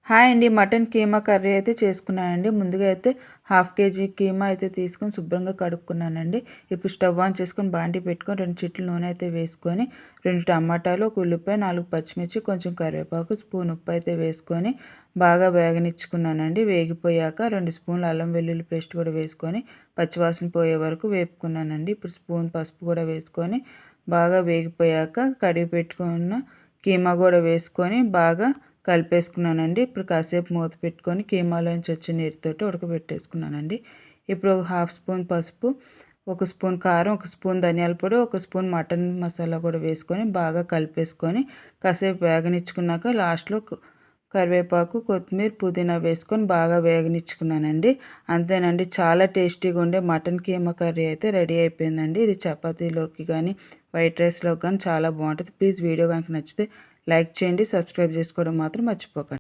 Hi అండి. Mutton keema curry అయితే చేసుకున్నానండి. ముందుగా అయితే హాఫ్ కేజీ కీమా అయితే తీసుకొని శుభ్రంగా కడుక్కున్నానండి. ఇప్పుడు స్టవ్ ఆన్ చేసుకొని బాండీ పెట్టుకొని 2 చిటికెల నూనె అయితే వేసుకొని 2 టమాటాలు, ఒక ఉల్లిపాయ, 4 పచ్చిమిర్చి, కొంచెం కరివేపాకు, స్పూన్ ఉప్పు అయితే వేసుకొని బాగా వేగనిచ్చుకున్నానండి. వేగిపోయాక 2 స్పూన్ల అల్లం వెల్లుల్లి పేస్ట్ కూడా వేసుకొని పచ్చివాసన పోయే వరకు వేపుకున్నానండి. ఇప్పుడు స్పూన్ పసుపు కూడా వేసుకొని బాగా వేగిపోయాక కడిగి పెట్టుకున్న కీమా కూడా వేసుకొని బాగా కలిపేసుకున్నానండి. ఇప్పుడు కాసేపు మూత పెట్టుకొని కీమాలోంచి వచ్చే నీరుతోటి ఉడకబెట్టేసుకున్నానండి. ఇప్పుడు ఒక హాఫ్ స్పూన్ పసుపు, ఒక స్పూన్ కారం, ఒక స్పూన్ ధనియాల పొడి, ఒక స్పూన్ మటన్ మసాలా కూడా వేసుకొని బాగా కలిపేసుకొని కాసేపు వేగనిచ్చుకున్నాక లాస్ట్లో కరివేపాకు, కొత్తిమీర, పుదీనా వేసుకొని బాగా వేగనిచ్చుకున్నానండి. అంతేనండి, చాలా టేస్టీగా ఉండే మటన్ కీమా కర్రీ అయితే రెడీ అయిపోయిందండి. ఇది చపాతీలోకి కానీ వైట్ రైస్లోకి కానీ చాలా బాగుంటుంది. ప్లీజ్ వీడియో కనుక నచ్చితే లైక్ చేయండి, సబ్స్క్రైబ్ చేసుకోవడం మాత్రం మర్చిపోకండి.